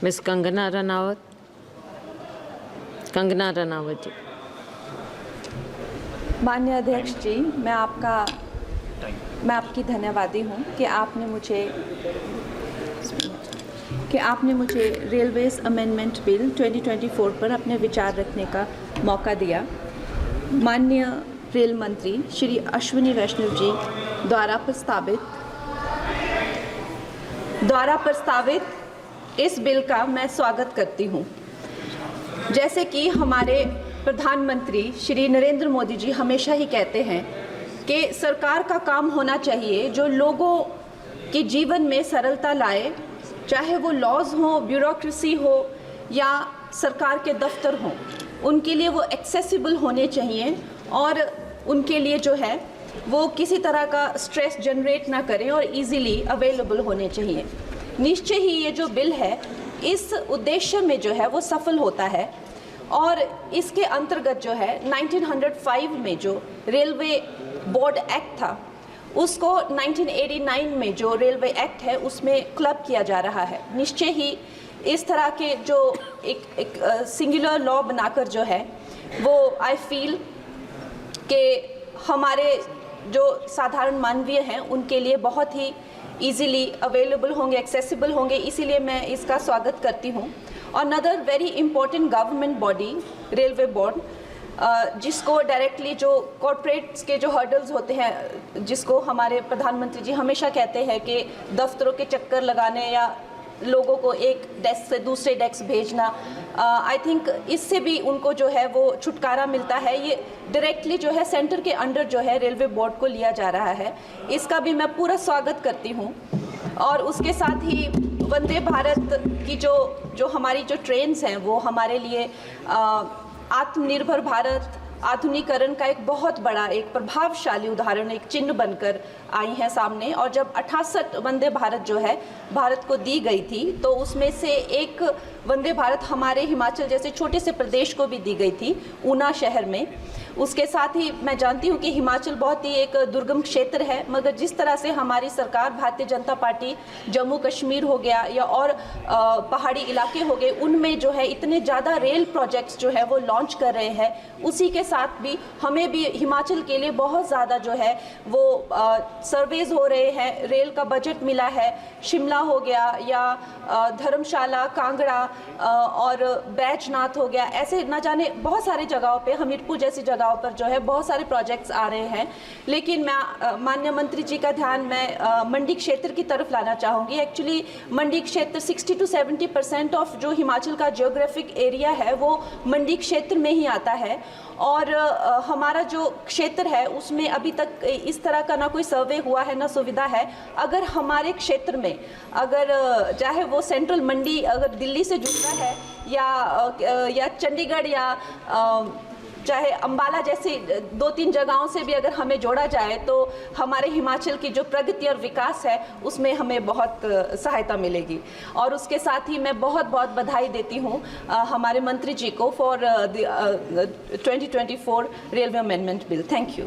Miss Kangana Ranaut जी। माननीय अध्यक्ष जी, मैं आपकी धन्यवादी हूँ कि आपने मुझे रेलवेज अमेंडमेंट बिल 2024 पर अपने विचार रखने का मौका दिया। माननीय रेल मंत्री श्री अश्विनी वैष्णव जी द्वारा प्रस्तावित इस बिल का मैं स्वागत करती हूँ। जैसे कि हमारे प्रधानमंत्री श्री नरेंद्र मोदी जी हमेशा ही कहते हैं कि सरकार का काम होना चाहिए जो लोगों के जीवन में सरलता लाए, चाहे वो लॉज हो, ब्यूरोक्रेसी हो या सरकार के दफ्तर हों, उनके लिए वो एक्सेसिबल होने चाहिए और उनके लिए जो है वो किसी तरह का स्ट्रेस जनरेट ना करें और इजीली अवेलेबल होने चाहिए। निश्चय ही ये जो बिल है इस उद्देश्य में जो है वो सफल होता है और इसके अंतर्गत जो है 1905 में जो रेलवे बोर्ड एक्ट था उसको 1989 में जो रेलवे एक्ट है उसमें क्लब किया जा रहा है। निश्चय ही इस तरह के जो एक सिंगुलर लॉ बनाकर जो है वो आई फील कि हमारे जो साधारण मानवीय हैं उनके लिए बहुत ही इजीली अवेलेबल होंगे, एक्सेसिबल होंगे, इसीलिए मैं इसका स्वागत करती हूँ। और another very important government body railway board, जिसको डायरेक्टली जो कॉर्पोरेट्स के जो हर्डल्स होते हैं, जिसको हमारे प्रधानमंत्री जी हमेशा कहते हैं कि दफ्तरों के चक्कर लगाने या लोगों को एक डेस्क से दूसरे डेस्क भेजना, आई थिंक इससे भी उनको जो है वो छुटकारा मिलता है। ये डायरेक्टली जो है सेंटर के अंडर जो है रेलवे बोर्ड को लिया जा रहा है, इसका भी मैं पूरा स्वागत करती हूँ। और उसके साथ ही वंदे भारत की जो हमारी जो ट्रेन्स हैं वो हमारे लिए आत्मनिर्भर भारत आधुनिकीकरण का एक बहुत बड़ा, एक प्रभावशाली उदाहरण, एक चिन्ह बनकर आई हैं सामने। और जब 68 वंदे भारत जो है भारत को दी गई थी तो उसमें से एक वंदे भारत हमारे हिमाचल जैसे छोटे से प्रदेश को भी दी गई थी, ऊना शहर में। उसके साथ ही मैं जानती हूँ कि हिमाचल बहुत ही एक दुर्गम क्षेत्र है, मगर जिस तरह से हमारी सरकार भारतीय जनता पार्टी जम्मू कश्मीर हो गया या और पहाड़ी इलाके हो गए, उनमें जो है इतने ज़्यादा रेल प्रोजेक्ट्स जो है वो लॉन्च कर रहे हैं, उसी के साथ भी हमें भी हिमाचल के लिए बहुत ज़्यादा जो है वो सर्वेज हो रहे हैं, रेल का बजट मिला है। शिमला हो गया या धर्मशाला, कांगड़ा और बैजनाथ हो गया, ऐसे न जाने बहुत सारे जगहों पे, हमीरपुर जैसी जगहों पर जो है बहुत सारे प्रोजेक्ट्स आ रहे हैं। लेकिन मैं माननीय मंत्री जी का ध्यान मैं मंडी क्षेत्र की तरफ लाना चाहूँगी। एक्चुअली मंडी क्षेत्र 60 to 70% ऑफ जो हिमाचल का जियोग्राफिक एरिया है वो मंडी क्षेत्र में ही आता है और हमारा जो क्षेत्र है उसमें अभी तक इस तरह का ना कोई सर्वे हुआ है ना सुविधा है। अगर हमारे क्षेत्र में अगर चाहे वो सेंट्रल मंडी अगर दिल्ली से जुड़ता है या चंडीगढ़ या चाहे अंबाला जैसी 2-3 जगहों से भी अगर हमें जोड़ा जाए तो हमारे हिमाचल की जो प्रगति और विकास है उसमें हमें बहुत सहायता मिलेगी। और उसके साथ ही मैं बहुत बहुत बधाई देती हूँ हमारे मंत्री जी को for 2024 railway amendment bill. Thank you.